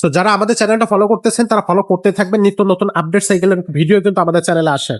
তো যারা আমাদের চ্যানেলটা ফলো করতেছেন তারা ফলো করতে থাকবেন, নিত্য নতুন আপডেট সাইকেলের ভিডিও কিন্তু আমাদের চ্যানেলে আসে।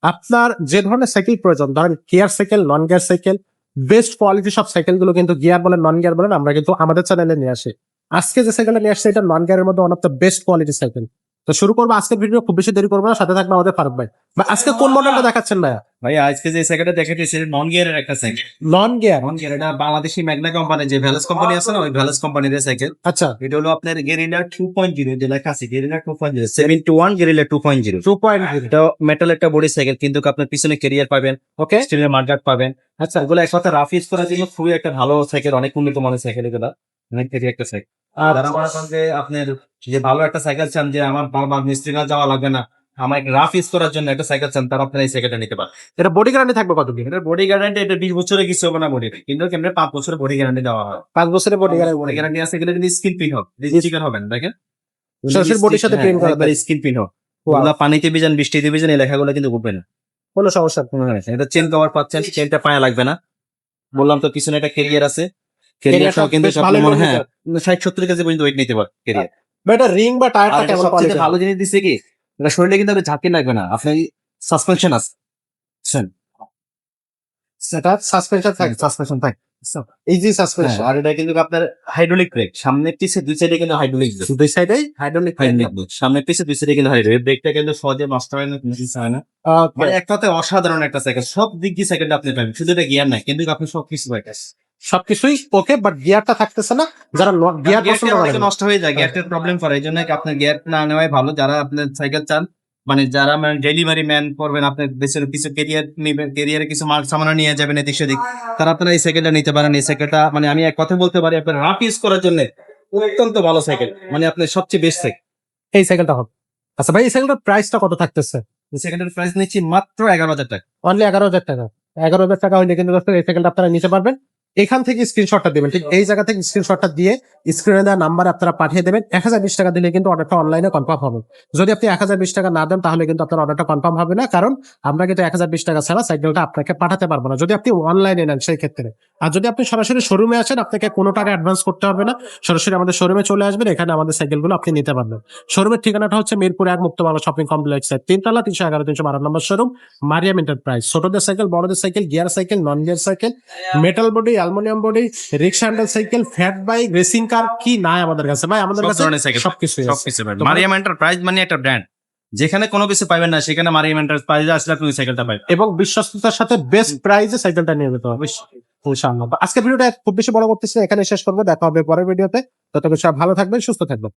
আপনার যে ধরনের সাইকেল প্রয়োজন, ধরেন gear cycle, non gear cycle, best quality সব সাইকেলগুলো কিন্তু গিয়ার বলেন নন গিয়ার বলেন আমরা কিন্তু আমাদের চ্যানেলে নিয়ে আসি। আজকে যে সাইকেলটা নিয়ে আসছে এটা নন গিয়ারের মধ্যে one of the best quality cycle. তো শুরু করবো আজকের ভিডিও, খুব বেশি দেরি করবো না, সাথে থাকবে আমাদের ফারুক ভাই। আজকে কোন মডেলটা দেখাচ্ছেন ভাইয়া? ভাই আজকে যে সাইকেলটা দেখাইতেছি নন গিয়ারের একটা cycle. Non gear? Non gear, এটা বাংলাদেশি ম্যাগনা কোম্পানি, যে ভ্যালস কোম্পানি আছে না, ওই ভ্যালস কোম্পানির সাইকেল। আচ্ছা, এটা হলো আপনার গেরিলা 2.0, যে লেখা আছে গেরিলা 2.0, 7-1 গেরিলা 2.0। 2.0। এটা মেটাল একটা বডি সাইকেল, কিন্তু আপনার পিছনে ক্যারিয়ার পাবেন, ওকে, স্টিলের মাডগার্ড পাবেন। আচ্ছা, এগুলো এক কথা রাফ ইউজ করার জন্য খুবই একটা ভালো সাইকেল, অনেক উন্নত মানের সাইকেল এগুলা, অনেক হেভি একটা সাইকেল। আর যারা মনে করেন যে আপনার যে ভালো একটা সাইকেল চান, যে আমার বারবার মিস্ত্রি না যাওয়া লাগবে না, আমার রাফ ইউজ করার জন্য একটা সাইকেল চান, তারা আপনার এই সাইকেলটা নিতে পারেন। এটা বডি গ্যারান্টি থাকবে কতদিন? এটা বডি গ্যারান্টি, এটা 20 বছরের কিছু হবে না বডি, কিন্তু কেমনে 5 বছরের বডি গ্যারান্টি দেওয়া হয়। 5 বছরের বডি বডি গ্যারান্টি। গ্যারান্টি আছে, এগুলো যদি স্কিন পিন হোক, চিকেন হবেন দেখেন, সরাসরি বডির সাথে প্রিন্ট করা থাকে। স্কিন পিন হোক, ওগুলা পানিতে ভিজান, বৃষ্টিতে ভিজান, এই লেখাগুলো কিন্তু উঠবে না, কোনো সমস্যা নেই। কোনো সমস্যা নেই। এটা চেন কভার পাচ্ছেন, চেনটা পায়ে লাগবে না। বললাম তো পিছনে একটা ক্যারিয়ার আছে, ক্যারিয়ার সহ কিন্তু বেশ ভালোই মনে মনে হয় 60-70 কেজি পর্যন্ত ওয়েট নিতে পারে ক্যারিয়ার। বা এটা রিং বা টায়ারটা কেমন সবচেয়ে কোয়ালিটি? ভালো জিনিস দিচ্ছে কি, এটা শরীরে কিন্তু আপনি ঝাঁকি লাগবে না, আপনি সাসপেনশন আছে, সেটা সাসপেনশন থাকে, সাসপেনশন থাকে। Easy suspension. আর এটা কিন্তু আপনার হাইড্রোলিক ব্রেক, সামনে পিছে দুই সাইডে কিন্তু হাইড্রোলিক ব্রেক, দুই সাইডেই হাইড্রোলিক। সামনে পিছে দুই সাইডে কিন্তু হাইড্রোলিক ব্রেকটা কিন্তু সহজে নষ্ট হয় না, মিস হয় না। মানে এক কথায় অসাধারণ একটা সাইকেল, সব দিক দিয়ে সাইকেলটা আপনি পাবেন, শুধু এটা গিয়ার নাই, কিন্তু আপনি সব কিছু পাইতেন। সবকিছুই ওকে, বাট গিয়ারটা থাকতেছে না। যারা গিয়ার পছন্দ অনেকে করেন, নষ্ট হয়ে যায়, গিয়ারটার প্রবলেম করে, এই জন্য আপনার গিয়ার না নেওয়াই ভালো। যারা আপনার সাইকেল চান, মানে যারা মানে ডেলিভারি ম্যান করবেন, আপনার দেশের কিছু কেরিয়ার নিবেন, কেরিয়ারে কিছু মাল সামানা নিয়ে যাবেন এদিক সেদিক, তারা আপনারা এই সাইকেলটা নিতে পারেন। এই সাইকেলটা মানে আমি এক কথা বলতে পারি, আপনার রাফ ইউজ করার জন্য অত্যন্ত ভালো সাইকেল, মানে আপনার সবচেয়ে বেস্ট সাইকেল এই সাইকেলটা হবে। আচ্ছা ভাই, এই সাইকেলটার প্রাইসটা কত থাকতেছে? এই সাইকেলটার প্রাইস নিচ্ছি মাত্র 11,000 টাকা। অনলি 11,000 টাকা। 11,000 টাকা হইলে কিন্তু দর্শক এই সাইকেলটা আপনারা নিতে পারবেন। এখান থেকে স্ক্রিনশটটা দিবেন, ঠিক এই জায়গা থেকে স্ক্রিনশটটা দিয়ে স্ক্রিনে দেওয়া নাম্বারে আপনারা পাঠিয়ে দেবেন। 1020 টাকা দিলে কিন্তু অর্ডারটা অনলাইনে কনফার্ম হবে। যদি আপনি 1020 টাকা না দেন তাহলে কিন্তু আপনার অর্ডারটা কনফার্ম হবে না, কারণ আমরা কিন্তু 1020 টাকা ছাড়া সাইকেলটা আপনাকে পাঠাতে পারবো না যদি আপনি অনলাইনে নেন সেই ক্ষেত্রে। আর যদি আপনি সরাসরি শোরুমে আসেন, আপনাকে কোনো টাকা অ্যাডভান্স করতে হবে না, সরাসরি আমাদের শোরুমে চলে আসবেন, এখানে আমাদের সাইকেলগুলো আপনি নিতে পারবেন। শোরুমের ঠিকানাটা হচ্ছে মিরপুর 1 মুক্তবাংলা শপিং কমপ্লেক্সের 3 তলা, 311-312 নম্বর শোরুম, মারিয়াম এন্টারপ্রাইজ। ছোটদের সাইকেল, বড়দের cycle, gear cycle, non gear cycle, metal body, aluminium body, রিক্সা handle cycle, fat bike, racing car, কি নাই আমাদের কাছে ভাই? আমাদের সব কাছে ধরনের সাইকেল, সবকিছু সবকিছু পাবেন। মারিয়াম এন্টারপ্রাইজ মানে একটা ব্র্যান্ড, যেখানে কোনো কিছু পাবেন না সেখানে মারিয়াম এন্টারপ্রাইজে আসলে আপনি সাইকেলটা পাবেন, এবং বিশ্বস্ততার সাথে বেস্ট প্রাইসে সাইকেলটা নিয়ে যেতে হবে ইনশাআল্লাহ। আজকের ভিডিওটা খুব বেশি বড় করতেছি না, এখানে শেষ করবো। দেখা হবে পরের ভিডিওতে। ততক্ষণ সব ভালো থাকবেন, সুস্থ থাকবেন।